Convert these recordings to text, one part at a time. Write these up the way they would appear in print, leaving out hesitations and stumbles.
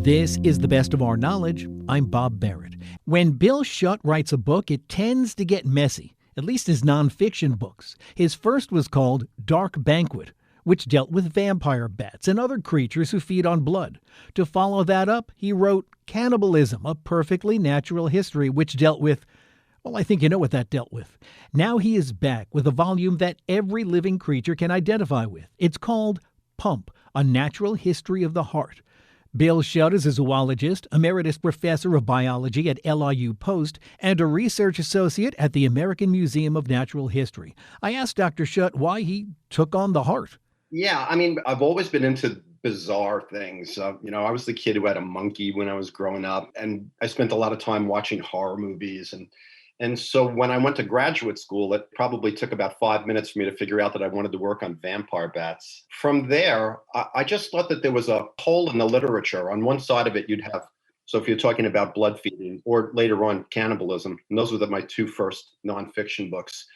This is the best of our knowledge. I'm Bob Barrett. When Bill Schutt writes a book, it tends to get messy, at least his nonfiction books. His first was called Dark Banquet, which dealt with vampire bats and other creatures who feed on blood. To follow that up, he wrote Cannibalism, a perfectly natural history, which dealt with, well, I think you know what that dealt with. Now he is back with a volume that every living creature can identify with. It's called Pump, A Natural History of the Heart. Bill Schutt is a zoologist, Emeritus Professor of Biology at LIU Post, and a research associate at the American Museum of Natural History. I asked Dr. Schutt why he took on the heart. Yeah, I mean, I've always been into bizarre things. I was the kid who had a monkey when I was growing up, and I spent a lot of time watching horror movies. And so when I went to graduate school, it probably took about 5 minutes for me to figure out that I wanted to work on vampire bats. From there, I just thought that there was a hole in the literature. On one side of it, you'd have, so if you're talking about blood feeding or later on cannibalism, and those were my two first nonfiction books,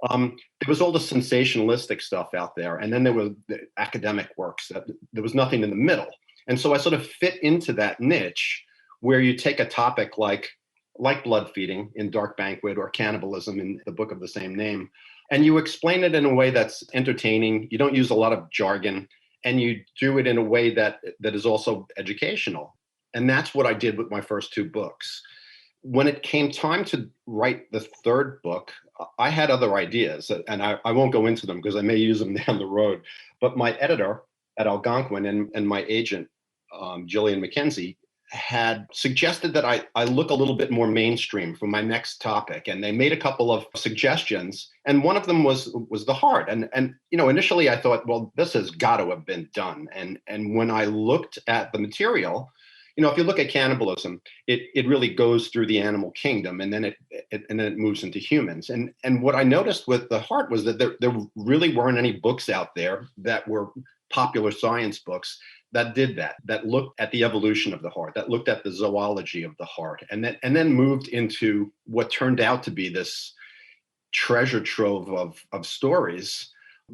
there was all the sensationalistic stuff out there. And then there were the academic works. There was nothing in the middle. And so I sort of fit into that niche where you take a topic like blood feeding in Dark Banquet or cannibalism in the book of the same name, and you explain it in a way that's entertaining. You don't use a lot of jargon, and you do it in a way that is also educational. And that's what I did with my first two books. When it came time to write the third book, I had other ideas, and I won't go into them because I may use them down the road. But my editor at Algonquin and my agent, Jillian McKenzie, had suggested that I look a little bit more mainstream for my next topic. And they made a couple of suggestions. And one of them was the heart. And initially I thought, well, this has got to have been done. And when I looked at the material, if you look at cannibalism, it really goes through the animal kingdom, and then it moves into humans. And what I noticed with the heart was that there really weren't any books out there that were popular science books that did that looked at the evolution of the heart, that looked at the zoology of the heart, and then moved into what turned out to be this treasure trove of stories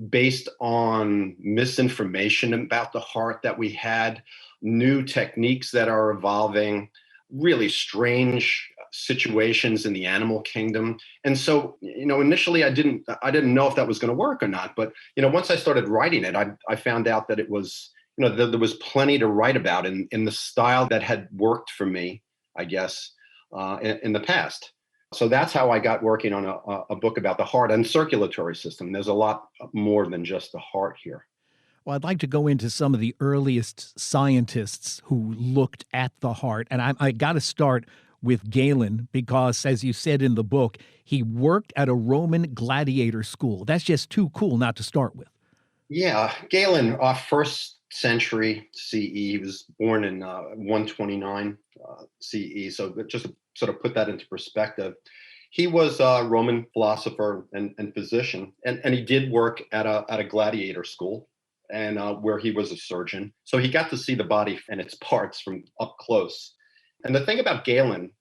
based on misinformation about the heart that we had, new techniques that are evolving, really strange situations in the animal kingdom. And so, initially I didn't know if that was going to work or not. But, once I started writing it, I found out that it was, there was plenty to write about in the style that had worked for me, I guess, in the past. So that's how I got working on a book about the heart and circulatory system. There's a lot more than just the heart here. Well, I'd like to go into some of the earliest scientists who looked at the heart. And I got to start with Galen because, as you said in the book, he worked at a Roman gladiator school. That's just too cool not to start with. Yeah, Galen, first century CE. He was born in 129 CE. So just to sort of put that into perspective, he was a Roman philosopher and physician, and he did work at a gladiator school, and where he was a surgeon. So he got to see the body and its parts from up close. And the thing about Galen,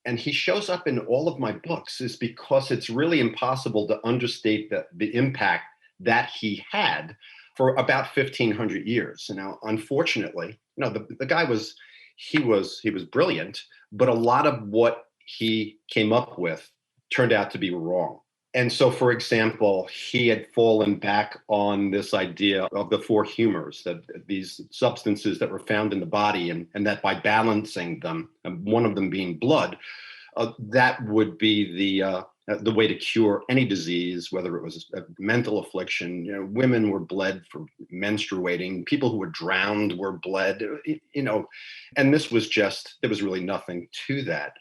and he shows up in all of my books, is because it's really impossible to understate the impact that he had for about 1,500 years. Now, unfortunately, the guy was brilliant, but a lot of what he came up with turned out to be wrong. And so, for example, he had fallen back on this idea of the four humors, that these substances that were found in the body, and that by balancing them, one of them being blood, that would be the way to cure any disease, whether it was a mental affliction. Women were bled for menstruating. People who were drowned were bled, and this was there was really nothing to that.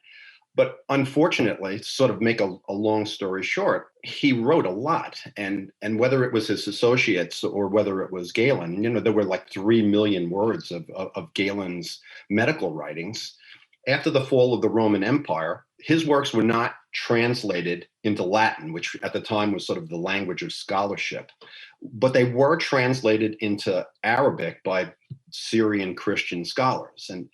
But unfortunately, to sort of make a long story short, he wrote a lot. And whether it was his associates or whether it was Galen, there were like 3 million words of Galen's medical writings. After the fall of the Roman Empire, his works were not translated into Latin, which at the time was sort of the language of scholarship, but they were translated into Arabic by Syrian Christian scholars. And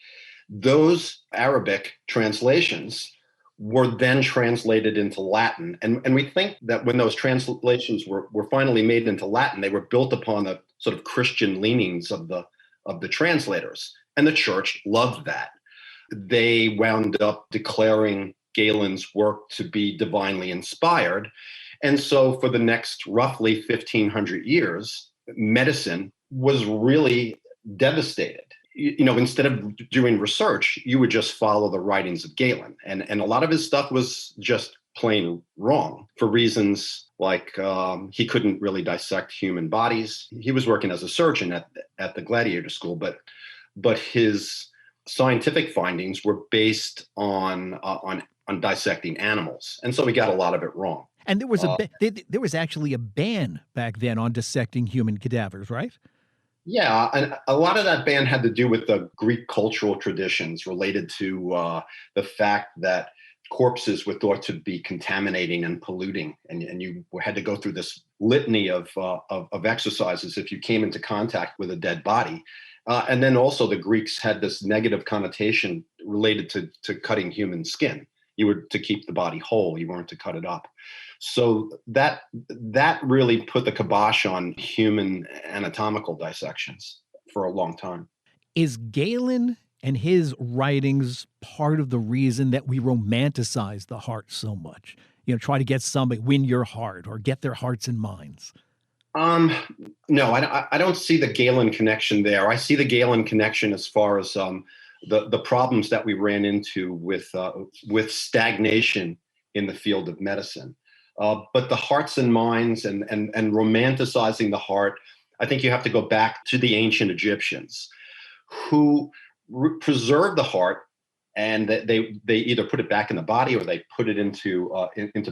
those Arabic translations were then translated into Latin. And we think that when those translations were finally made into Latin, they were built upon the sort of Christian leanings of the of the translators. And the church loved that. They wound up declaring Galen's work to be divinely inspired. And so for the next roughly 1,500 years, medicine was really devastated. Instead of doing research, you would just follow the writings of Galen. And a lot of his stuff was just plain wrong for reasons like he couldn't really dissect human bodies. He was working as a surgeon at the gladiator school, but his scientific findings were based on dissecting animals. And so he got a lot of it wrong. And there was there was actually a ban back then on dissecting human cadavers, right? Yeah, and a lot of that ban had to do with the Greek cultural traditions related to the fact that corpses were thought to be contaminating and polluting, and you had to go through this litany of exercises if you came into contact with a dead body. And then also the Greeks had this negative connotation related to cutting human skin. You were to keep the body whole, you weren't to cut it up. So that really put the kibosh on human anatomical dissections for a long time. Is Galen and his writings part of the reason that we romanticize the heart so much? Try to get somebody, win your heart or get their hearts and minds. No, I don't see the Galen connection there. I see the Galen connection as far as the problems that we ran into with stagnation in the field of medicine. But the hearts and minds and romanticizing the heart, I think you have to go back to the ancient Egyptians who preserved the heart, and they either put it back in the body or they put it into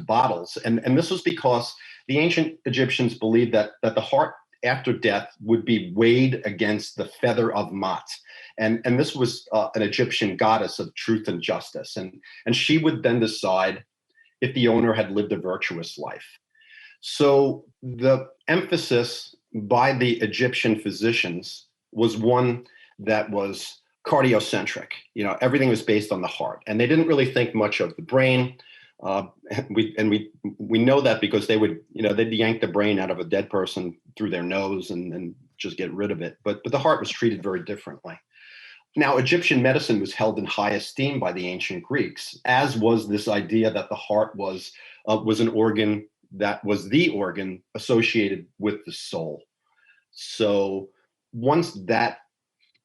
bottles. And this was because the ancient Egyptians believed that the heart after death would be weighed against the feather of Mat. And this was an Egyptian goddess of truth and justice. And she would then decide if the owner had lived a virtuous life. So the emphasis by the Egyptian physicians was one that was cardiocentric. Everything was based on the heart, and they didn't really think much of the brain. We know that because they'd yank the brain out of a dead person through their nose and just get rid of it. But the heart was treated very differently. Now, Egyptian medicine was held in high esteem by the ancient Greeks, as was this idea that the heart was an organ that was the organ associated with the soul. So once that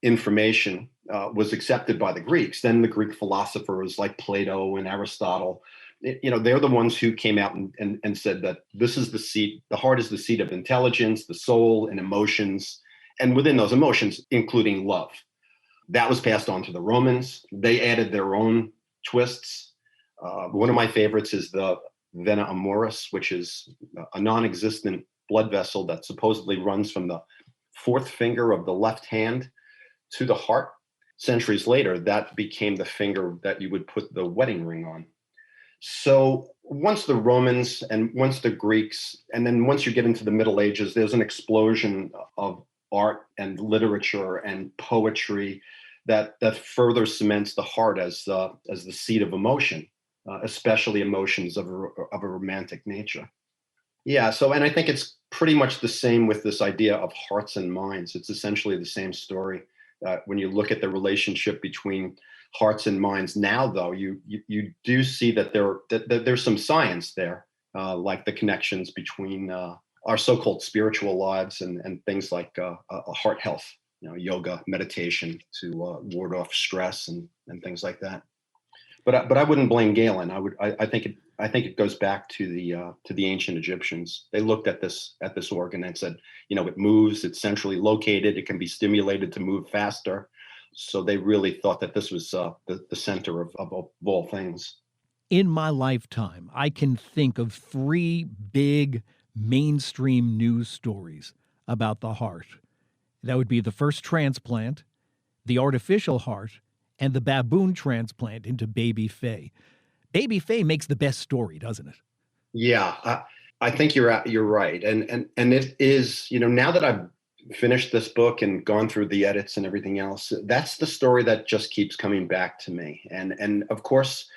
information was accepted by the Greeks, then the Greek philosophers like Plato and Aristotle, they're the ones who came out and said that this is the seat, the heart is the seat of intelligence, the soul, and emotions, and within those emotions, including love. That was passed on to the Romans. They added their own twists. One of my favorites is the vena amoris, which is a non-existent blood vessel that supposedly runs from the fourth finger of the left hand to the heart. Centuries later, that became the finger that you would put the wedding ring on. So once the Romans and once the Greeks, and then once you get into the Middle Ages, there's an explosion of art and literature and poetry that further cements the heart as the seat of emotion, especially emotions of a romantic nature. Yeah, and I think it's pretty much the same with this idea of hearts and minds. It's essentially the same story. When you look at the relationship between hearts and minds now, though, you do see that there's some science there, like the connections between our so-called spiritual lives and things like heart health, yoga, meditation to ward off stress and things like that. But I wouldn't blame Galen. I think it goes back to the ancient Egyptians. They looked at this organ and said, it moves, it's centrally located, it can be stimulated to move faster. So they really thought that this was the center of all things. In my lifetime, I can think of 3 big mainstream news stories about the heart. That would be the first transplant, the artificial heart, and the baboon transplant into baby Faye. Baby Faye makes the best story, doesn't it? Yeah, I think you're right, and it is. Now that I've finished this book and gone through the edits and everything else, that's the story that just keeps coming back to me. And of course,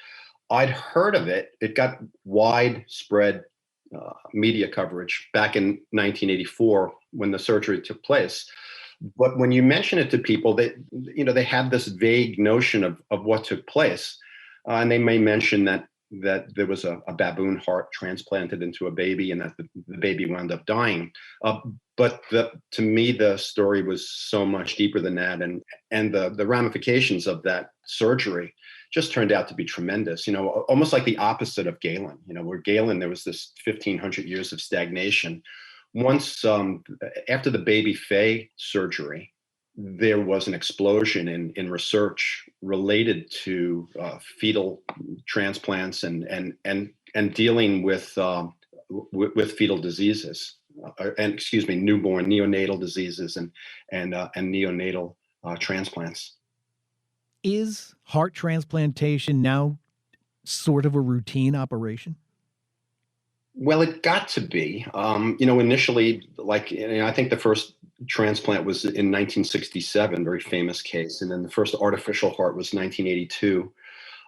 I'd heard of it. It got widespread media coverage back in 1984 when the surgery took place. But when you mention it to people, they have this vague notion of what took place. And they may mention that there was a baboon heart transplanted into a baby and that the baby wound up dying. But to me, the story was so much deeper than that. And the ramifications of that surgery just turned out to be tremendous, almost like the opposite of Galen, where Galen, there was this 1,500 years of stagnation. Once, after the baby Faye surgery, there was an explosion in research related to fetal transplants and dealing with fetal diseases, newborn neonatal diseases and neonatal transplants. Is heart transplantation now sort of a routine operation? Well, it got to be. Initially, I think the first transplant was in 1967, very famous case, and then the first artificial heart was 1982.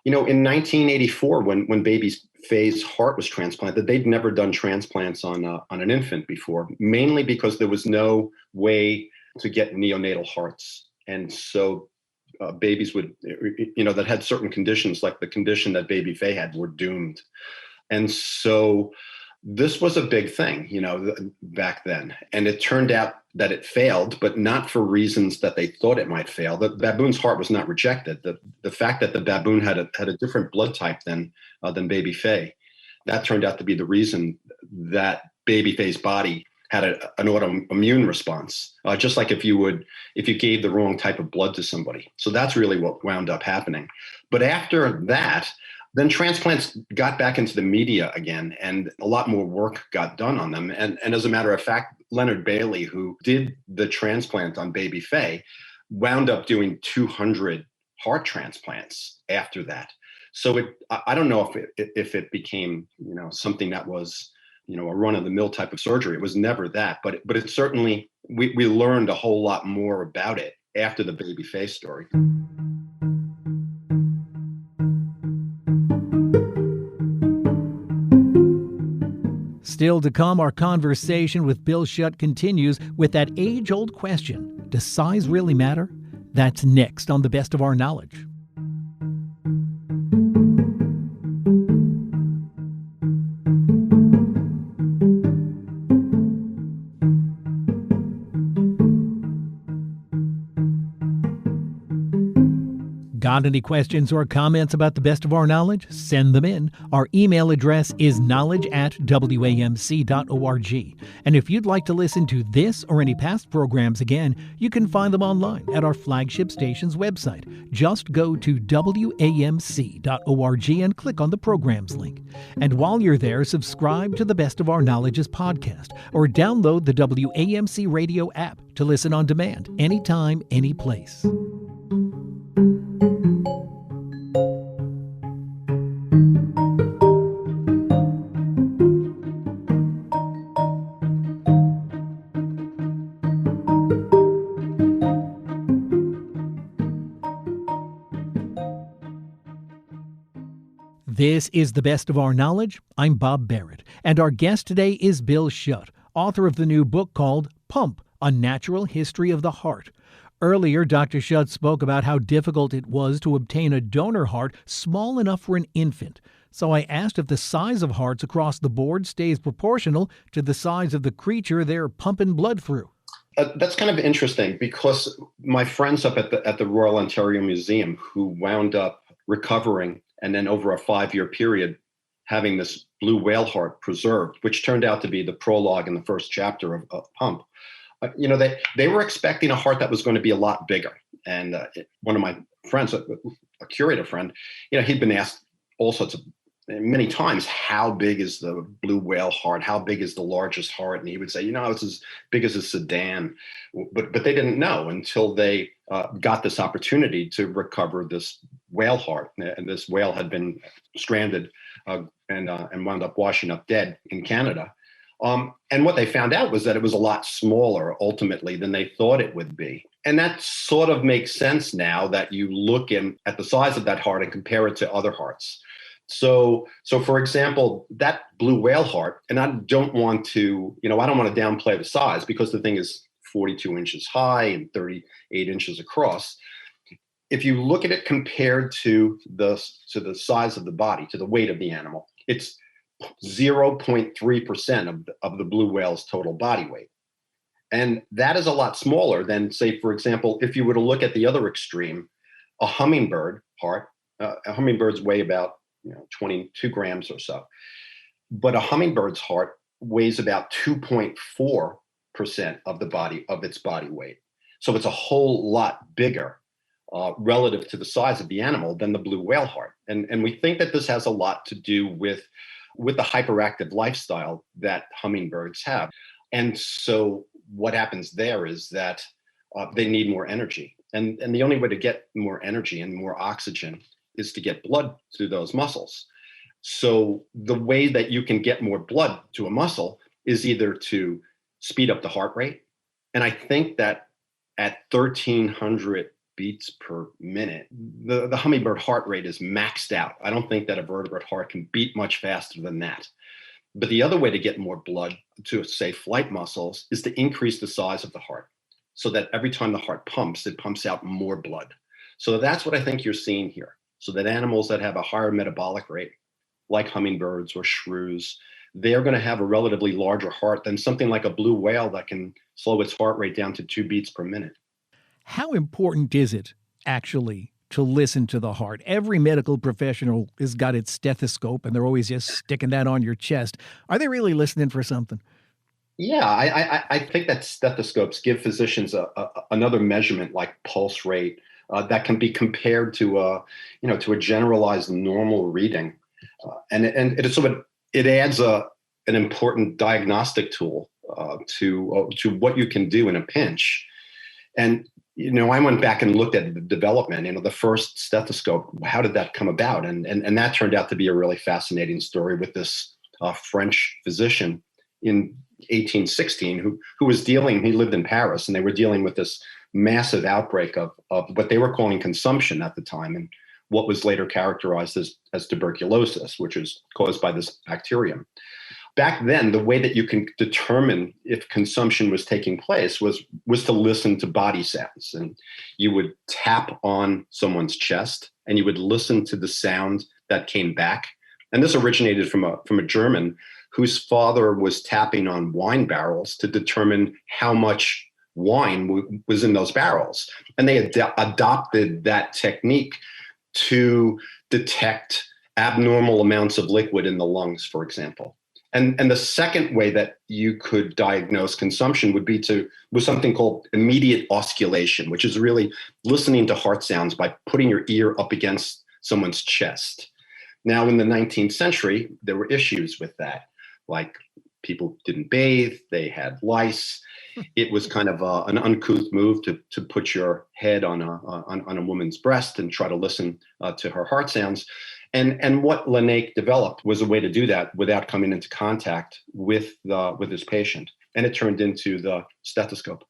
In 1984, when baby Faye's heart was transplanted, they'd never done transplants on an infant before, mainly because there was no way to get neonatal hearts, and so babies that had certain conditions, like the condition that baby Faye had, were doomed. And so this was a big thing, back then. And it turned out that it failed, but not for reasons that they thought it might fail. The baboon's heart was not rejected. The fact that the baboon had a different blood type than baby Faye, that turned out to be the reason that baby Faye's body had an autoimmune response, just like if you gave the wrong type of blood to somebody. So that's really what wound up happening. But after that, then transplants got back into the media again, and a lot more work got done on them. And as a matter of fact, Leonard Bailey, who did the transplant on baby Faye, wound up doing 200 heart transplants after that. So I don't know if it became something that was a run-of-the-mill type of surgery. It was never that, but it certainly we learned a whole lot more about it after the baby Faye story. Still to come, our conversation with Bill Schutt continues with that age-old question, does size really matter? That's next on The Best of Our Knowledge. Got any questions or comments about The Best of Our Knowledge? Send them in. Our email address is knowledge@wamc.org. And if you'd like to listen to this or any past programs again, you can find them online at our flagship station's website. Just go to wamc.org and click on the programs link. And while you're there, subscribe to The Best of Our Knowledge's podcast or download the WAMC radio app to listen on demand anytime, any place. This is The Best of Our Knowledge. I'm Bob Barrett, and our guest today is Bill Schutt, author of the new book called Pump, A Natural History of the Heart. Earlier, Dr. Schutt spoke about how difficult it was to obtain a donor heart small enough for an infant. So I asked if the size of hearts across the board stays proportional to the size of the creature they're pumping blood through. That's kind of interesting because my friends up at the Royal Ontario Museum who wound up recovering and then over a 5-year period having this blue whale heart preserved, which turned out to be the prologue in the first chapter of Pump. They were expecting a heart that was going to be a lot bigger. And one of my friends, a curator friend, he'd been asked all sorts of many times, how big is the blue whale heart? How big is the largest heart? And he would say, it's as big as a sedan. But they didn't know until they got this opportunity to recover this whale heart. And this whale had been stranded and wound up washing up dead in Canada. And what they found out was that it was a lot smaller ultimately than they thought it would be. And that sort of makes sense now that you look at the size of that heart and compare it to other hearts. So for example, that blue whale heart, and I don't want to downplay the size because the thing is 42 inches high and 38 inches across. If you look at it compared to the size of the body, to the weight of the animal, it's 0.3% of the blue whale's total body weight. And that is a lot smaller than, say, for example, if you were to look at the other extreme, a hummingbird heart. Hummingbirds weigh about 22 grams or so. But a hummingbird's heart weighs about 2.4% of its body weight. So it's a whole lot bigger relative to the size of the animal than the blue whale heart. And we think that this has a lot to do with the hyperactive lifestyle that hummingbirds have. And so what happens there is that they need more energy. And the only way to get more energy and more oxygen is to get blood through those muscles. So the way that you can get more blood to a muscle is either to speed up the heart rate. And I think that at 1,300 beats per minute, the hummingbird heart rate is maxed out. I don't think that a vertebrate heart can beat much faster than that. But the other way to get more blood to, say, flight muscles is to increase the size of the heart so that every time the heart pumps, it pumps out more blood. So that's what I think you're seeing here. So that animals that have a higher metabolic rate, like hummingbirds or shrews, they're going to have a relatively larger heart than something like a blue whale that can slow its heart rate down to 2 beats per minute. How important is it, actually, to listen to the heart? Every medical professional has got its stethoscope, and they're always just sticking that on your chest. Are they really listening for something? Yeah, I think that stethoscopes give physicians another measurement like pulse rate that can be compared to a generalized normal reading, and it adds an important diagnostic tool to what you can do in a pinch. And I went back and looked at the development. The first stethoscope. How did that come about? And that turned out to be a really fascinating story with this French physician in 1816 who was dealing. He lived in Paris, and they were dealing with this massive outbreak of what they were calling consumption at the time, and what was later characterized as tuberculosis, which is caused by this bacterium. Back then, the way that you can determine if consumption was taking place was to listen to body sounds. And you would tap on someone's chest, and you would listen to the sound that came back. And this originated from a German whose father was tapping on wine barrels to determine how much wine was in those barrels. And they adopted that technique to detect abnormal amounts of liquid in the lungs, for example. And the second way that you could diagnose consumption would be with something called immediate osculation, which is really listening to heart sounds by putting your ear up against someone's chest. Now, in the 19th century, there were issues with that, like people didn't bathe, they had lice. It was kind of an uncouth move to put your head on a woman's breast and try to listen to her heart sounds. And what Laennec developed was a way to do that without coming into contact with his patient. And it turned into the stethoscope.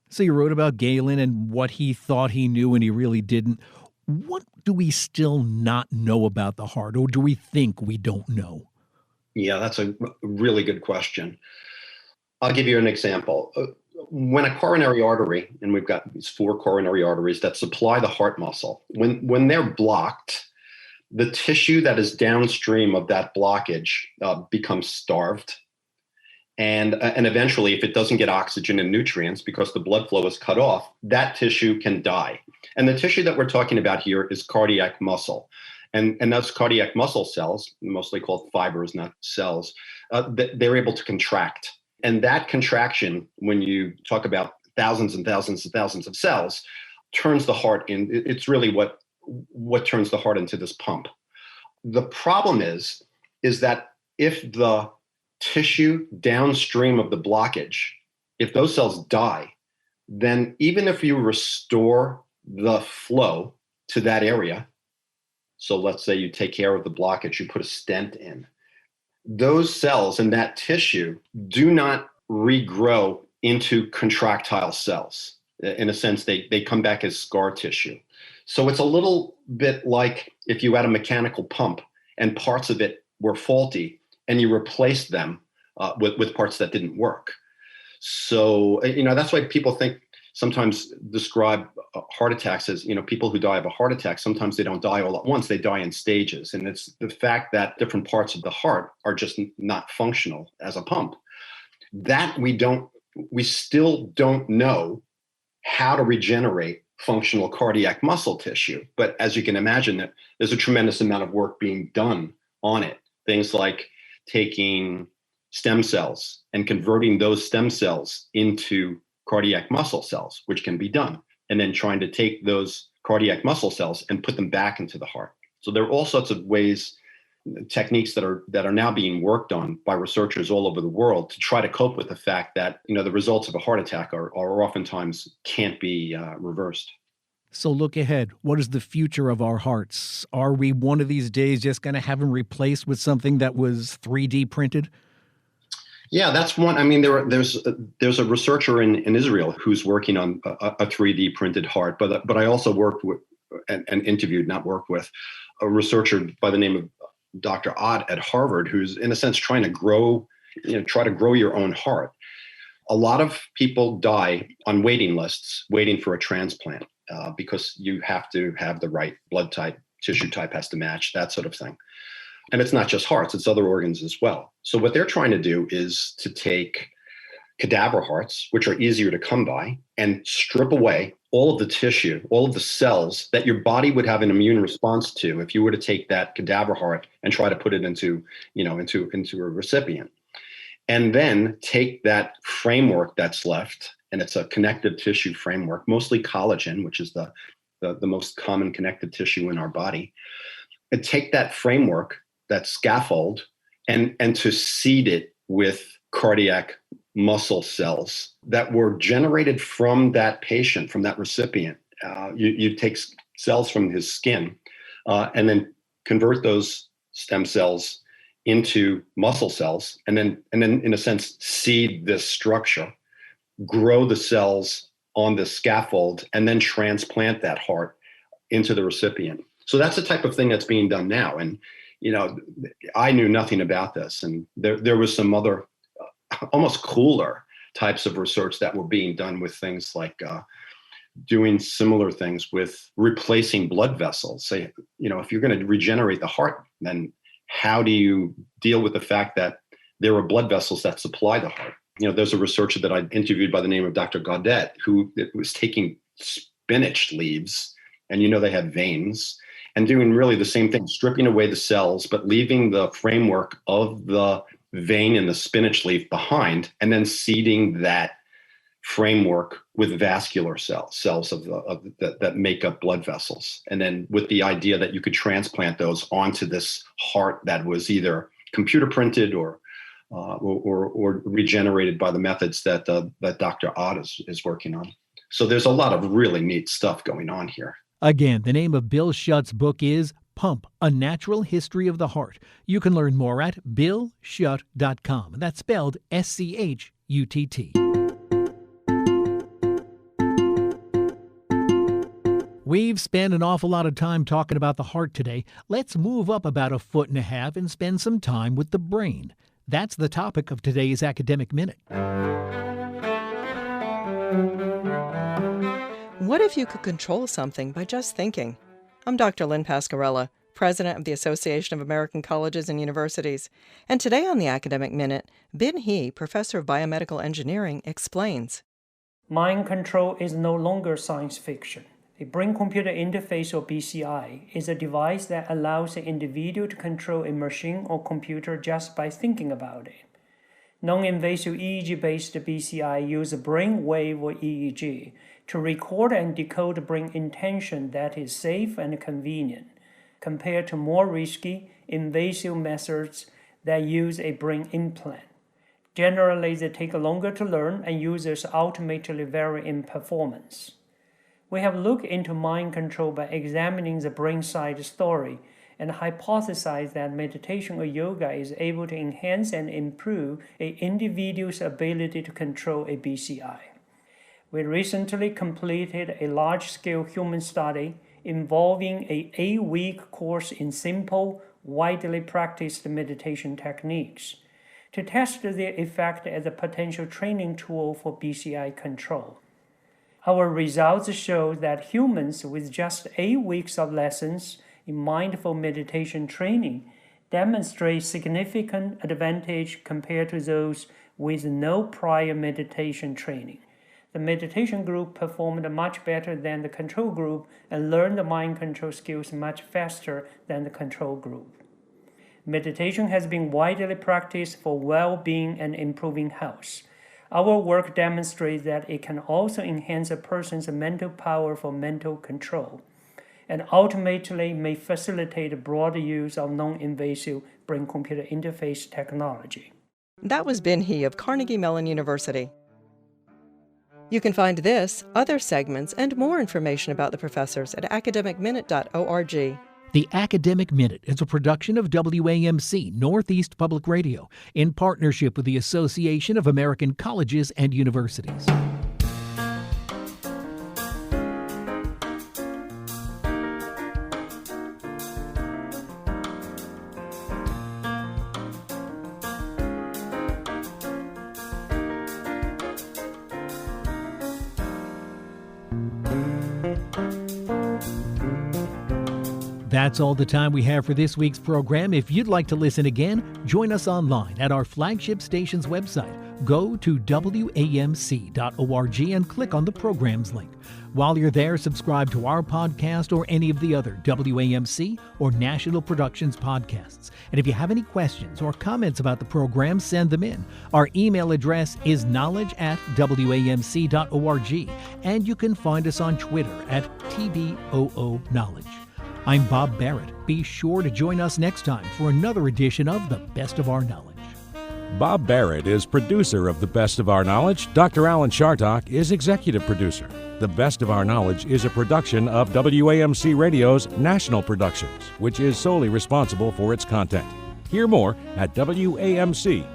So you wrote about Galen and what he thought he knew and he really didn't. What do we still not know about the heart, or do we think we don't know? Yeah, that's a really good question. I'll give you an example. When a coronary artery, and we've got these 4 coronary arteries that supply the heart muscle, when they're blocked, the tissue that is downstream of that blockage becomes starved. And eventually, if it doesn't get oxygen and nutrients because the blood flow is cut off, that tissue can die. And the tissue that we're talking about here is cardiac muscle. And those cardiac muscle cells, mostly called fibers, not cells, they're able to contract. And that contraction, when you talk about thousands and thousands and thousands of cells, turns the heart in. It's really what turns the heart into this pump. The problem is that if the tissue downstream of the blockage, if those cells die, then even if you restore the flow to that area, so let's say you take care of the blockage, you put a stent in, those cells in that tissue do not regrow into contractile cells. In a sense, they come back as scar tissue. So it's a little bit like if you had a mechanical pump and parts of it were faulty and you replaced them with parts that didn't work. So, that's why people sometimes describe heart attacks as, people who die of a heart attack, sometimes they don't die all at once, they die in stages. And it's the fact that different parts of the heart are just not functional as a pump. That we still don't know how to regenerate functional cardiac muscle tissue. But as you can imagine, there's a tremendous amount of work being done on it. Things like taking stem cells and converting those stem cells into cardiac muscle cells, which can be done, and then trying to take those cardiac muscle cells and put them back into the heart. So there are all sorts of ways, techniques that are now being worked on by researchers all over the world to try to cope with the fact that, the results of a heart attack are oftentimes can't be reversed. So look ahead. What is the future of our hearts? Are we one of these days just going to have them replaced with something that was 3D printed? Yeah, that's one. I mean, there's a researcher in Israel who's working on a 3D printed heart, but I also worked with and interviewed, not worked with, a researcher by the name of Dr. Ott at Harvard, who's in a sense trying to grow your own heart. A lot of people die on waiting lists, waiting for a transplant, because you have to have the right blood type, tissue type has to match, that sort of thing. And it's not just hearts, it's other organs as well. So what they're trying to do is to take cadaver hearts, which are easier to come by, and strip away all of the tissue, all of the cells that your body would have an immune response to if you were to take that cadaver heart and try to put it into a recipient. And then take that framework that's left, and it's a connective tissue framework, mostly collagen, which is the most common connective tissue in our body, and take that framework, that scaffold, and to seed it with cardiac muscle cells that were generated from that patient, from that recipient. You take cells from his skin and then convert those stem cells into muscle cells, and then in a sense seed this structure, grow the cells on the scaffold, and then transplant that heart into the recipient. So that's the type of thing that's being done now. And I knew nothing about this, and there was some other almost cooler types of research that were being done with things like doing similar things with replacing blood vessels. Say, if you're going to regenerate the heart, then how do you deal with the fact that there are blood vessels that supply the heart? There's a researcher that I interviewed by the name of Dr. Gaudet, who was taking spinach leaves, and they had veins, and doing really the same thing, stripping away the cells, but leaving the framework of the vein in the spinach leaf behind, and then seeding that framework with vascular cells that make up blood vessels. And then with the idea that you could transplant those onto this heart that was either computer printed or regenerated by the methods that Dr. Ott is working on. So there's a lot of really neat stuff going on here. Again, the name of Bill Schutt's book is Pump, A Natural History of the Heart. You can learn more at BillSchutt.com. That's spelled SCHUTT. We've spent an awful lot of time talking about the heart today. Let's move up about 1.5 feet and spend some time with the brain. That's the topic of today's Academic Minute. What if you could control something by just thinking? I'm Dr. Lynn Pascarella, President of the Association of American Colleges and Universities. And today on the Academic Minute, Ben He, Professor of Biomedical Engineering, explains. Mind control is no longer science fiction. A brain-computer interface, or BCI, is a device that allows an individual to control a machine or computer just by thinking about it. Non-invasive EEG-based BCI use a brain wave, or EEG, to record and decode brain intention that is safe and convenient, compared to more risky, invasive methods that use a brain implant. Generally, they take longer to learn, and users ultimately vary in performance. We have looked into mind control by examining the brain side story and hypothesized that meditation or yoga is able to enhance and improve an individual's ability to control a BCI. We recently completed a large-scale human study involving an 8-week course in simple, widely practiced meditation techniques. to test their effect as a potential training tool for BCI control. Our results show that humans with just 8 weeks of lessons in mindful meditation training demonstrate significant advantage compared to those with no prior meditation training. The meditation group performed much better than the control group and learned the mind control skills much faster than the control group. Meditation has been widely practiced for well-being and improving health. Our work demonstrates that it can also enhance a person's mental power for mental control, and ultimately may facilitate broader use of non-invasive brain-computer interface technology. That was Ben He of Carnegie Mellon University. You can find this, other segments, and more information about the professors at academicminute.org. The Academic Minute is a production of WAMC Northeast Public Radio in partnership with the Association of American Colleges and Universities. That's all the time we have for this week's program. If you'd like to listen again, join us online at our flagship station's website. Go to WAMC.org and click on the programs link. While you're there, subscribe to our podcast or any of the other WAMC or National Productions podcasts. And if you have any questions or comments about the program, send them in. Our email address is knowledge@WAMC.org, and you can find us on Twitter at TBOO Knowledge. I'm Bob Barrett. Be sure to join us next time for another edition of The Best of Our Knowledge. Bob Barrett is producer of The Best of Our Knowledge. Dr. Alan Chartock is executive producer. The Best of Our Knowledge is a production of WAMC Radio's National Productions, which is solely responsible for its content. Hear more at WAMC.org.